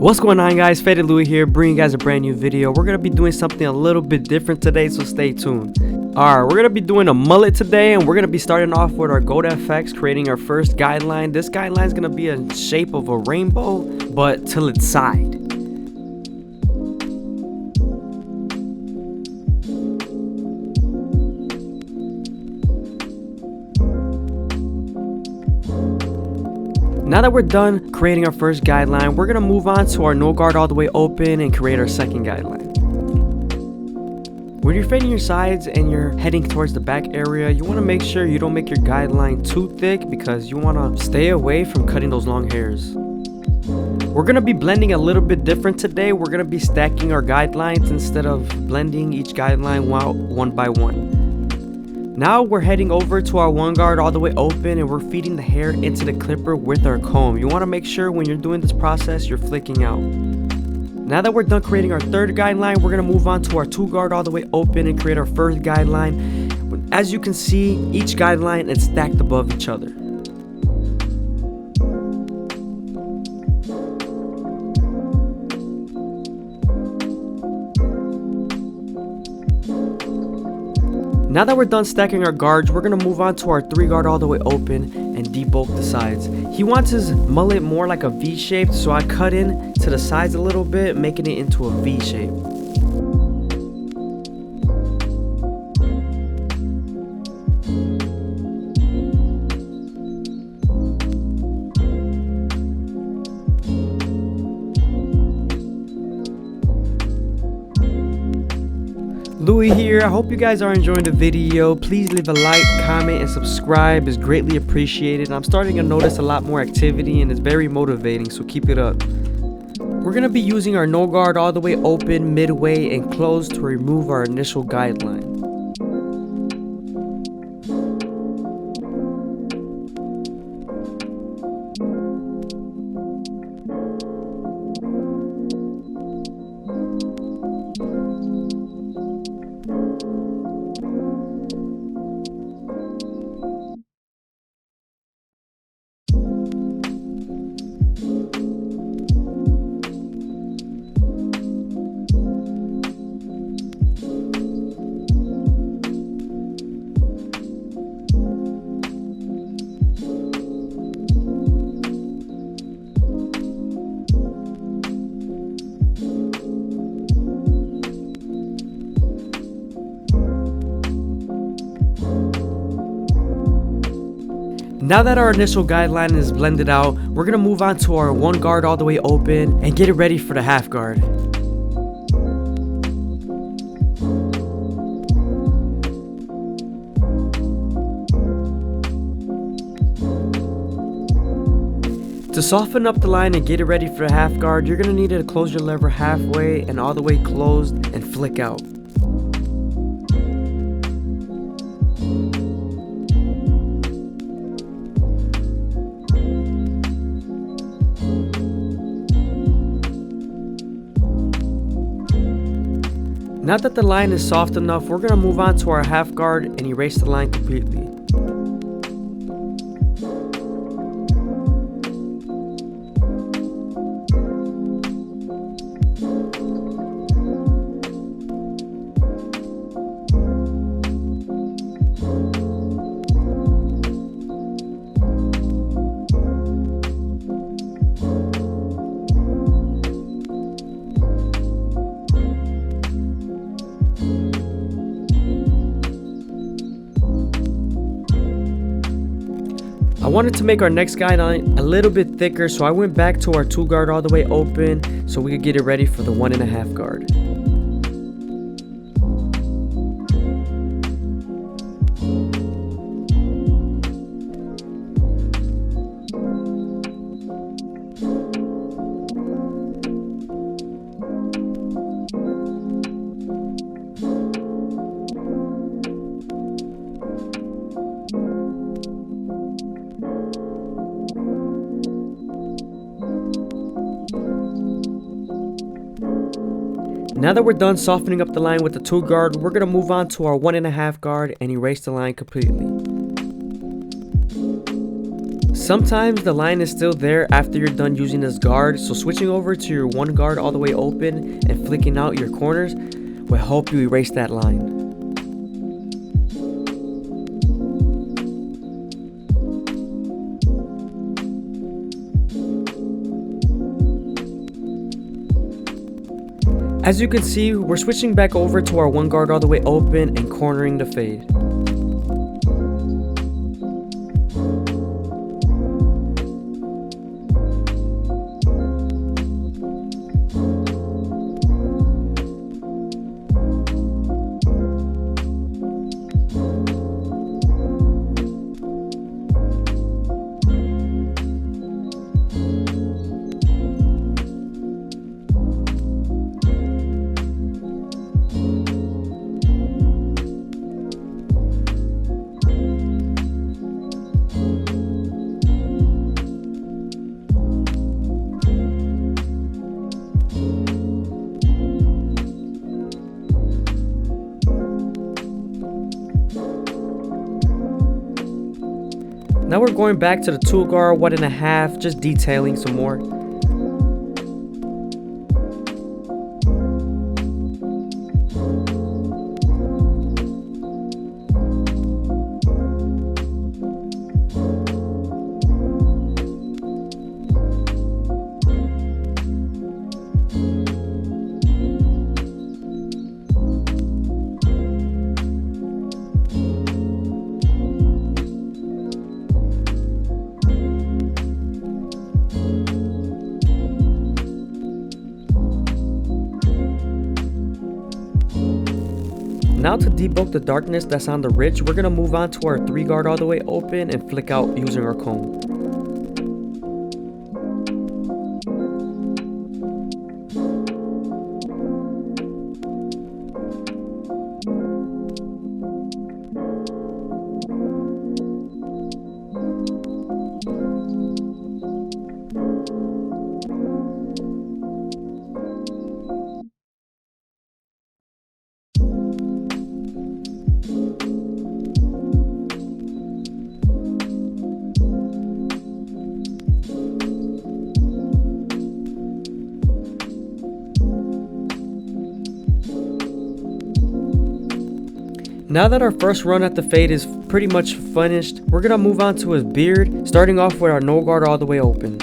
What's going on, guys? FadeitLuie here, bringing you guys a brand new video. We're gonna be doing something a little bit different today, so stay tuned. Alright, we're gonna be doing a mullet today, and we're gonna be starting off with our Goat FX, creating our first guideline. This guideline is gonna be in shape of a rainbow, but till its side. Now that we're done creating our first guideline, we're going to move on to our no guard all the way open and create our second guideline. When you're fading your sides and you're heading towards the back area, you want to make sure you don't make your guideline too thick because you want to stay away from cutting those long hairs. We're going to be blending a little bit different today. We're going to be stacking our guidelines instead of blending each guideline one by one. Now we're heading over to our one guard all the way open, and we're feeding the hair into the clipper with our comb. You want to make sure when you're doing this process you're flicking out. Now that we're done creating our third guideline, we're going to move on to our two guard all the way open and create our first guideline. As you can see, each guideline is stacked above each other. Now that we're done stacking our guards, we're going to move on to our three guard all the way open and debulk the sides. He wants his mullet more like a V shape, so I cut in to the sides a little bit, making it into a V shape. Louie here. I hope you guys are enjoying the video. Please leave a like, comment, and subscribe. It's greatly appreciated. I'm starting to notice a lot more activity and it's very motivating, so keep it up. We're going to be using our no guard all the way open, midway, and close to remove our initial guideline. Now that our initial guideline is blended out, we're going to move on to our one guard all the way open and get it ready for the half guard. To soften up the line and get it ready for the half guard, you're going to need to close your lever halfway and all the way closed and flick out. Now that the line is soft enough, we're going to move on to our half guard and erase the line completely. I wanted to make our next guideline a little bit thicker, so I went back to our two guard all the way open so we could get it ready for the 1.5 guard. Now that we're done softening up the line with the 2 guard, we're going to move on to our 1.5 guard and erase the line completely. Sometimes the line is still there after you're done using this guard, so switching over to your one guard all the way open and flicking out your corners will help you erase that line. As you can see, we're switching back over to our one guard all the way open and cornering the fade. Now we're going back to the 2 guard 1.5, just detailing some more. Now to debulk the darkness that's on the ridge, we're going to move on to our 3 guard all the way open and flick out using our comb. Now that our first run at the fade is pretty much finished, we're gonna move on to his beard, starting off with our no guard all the way open.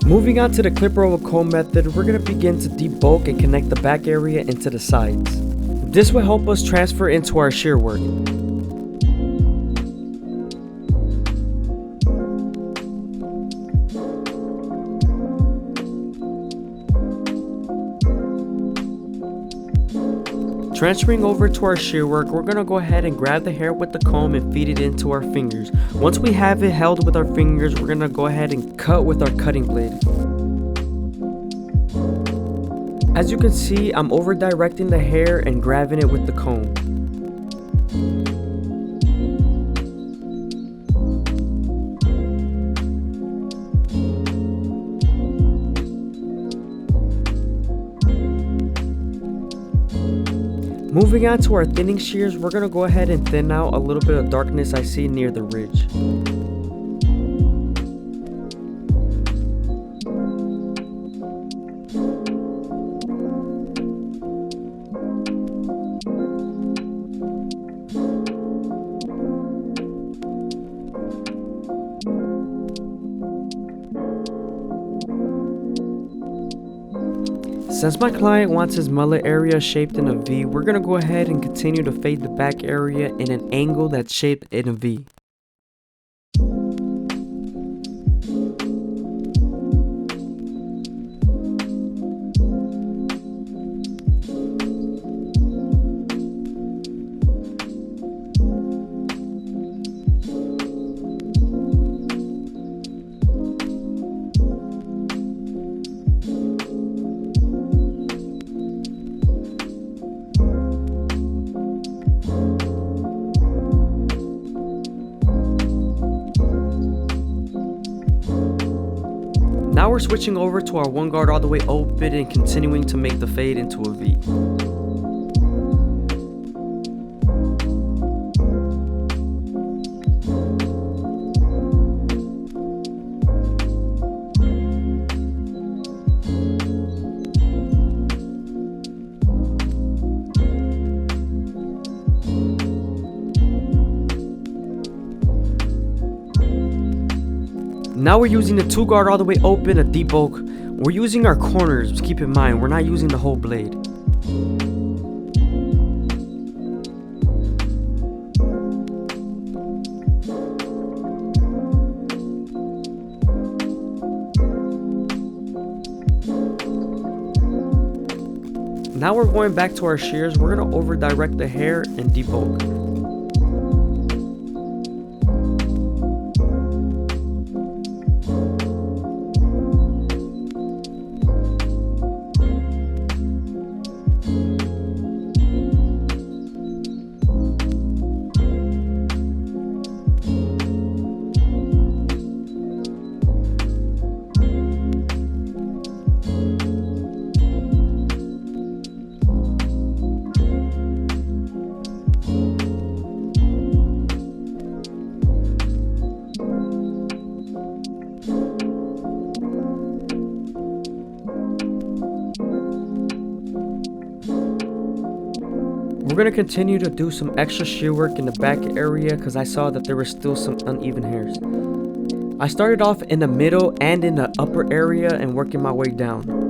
Moving on to the clipper over comb method, we're going to begin to debulk and connect the back area into the sides. This will help us transfer into our shear work. Transferring over to our shear work, we're going to go ahead and grab the hair with the comb and feed it into our fingers. Once we have it held with our fingers, we're going to go ahead and cut with our cutting blade. As you can see, I'm over directing the hair and grabbing it with the comb. Moving on to our thinning shears, we're going to go ahead and thin out a little bit of darkness I see near the ridge. Since my client wants his mullet area shaped in a V, we're going to go ahead and continue to fade the back area in an angle that's shaped in a V. Now we're switching over to our one guard all the way open and continuing to make the fade into a V. Now we're using the 2 guard all the way open, a deep oak. We're using our corners, keep in mind, we're not using the whole blade. Now we're going back to our shears. We're going to over direct the hair and deep oak. We're going to continue to do some extra shear work in the back area because I saw that there were still some uneven hairs. I started off in the middle and in the upper area and working my way down.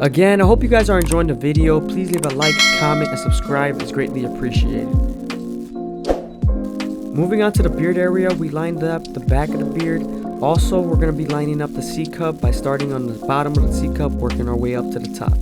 Again, I hope you guys are enjoying the video. Please leave a like, comment, and subscribe. It's greatly appreciated. Moving on to the beard area, we lined up the back of the beard. Also, we're going to be lining up the C-cup by starting on the bottom of the C-cup, working our way up to the top.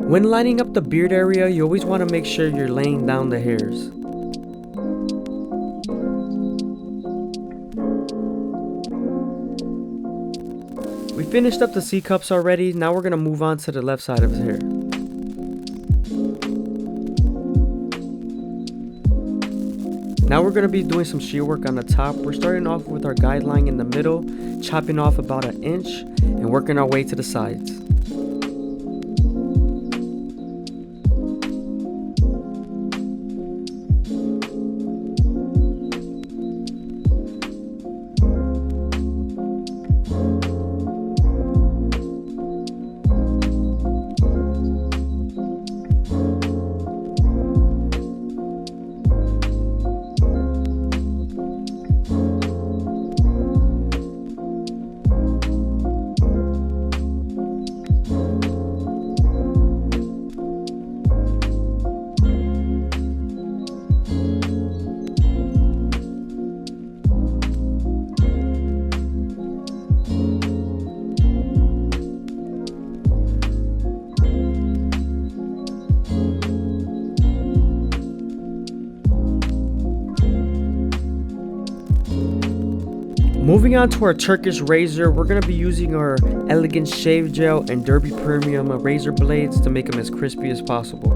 When lining up the beard area, you always want to make sure you're laying down the hairs. We finished up the C-cups already. Now we're going to move on to the left side of his hair. Now we're going to be doing some shear work on the top. We're starting off with our guideline in the middle, chopping off about 1 inch and working our way to the sides. Moving on to our Turkish razor, we're going to be using our Elegance Shave Gel and Derby Premium razor blades to make them as crispy as possible.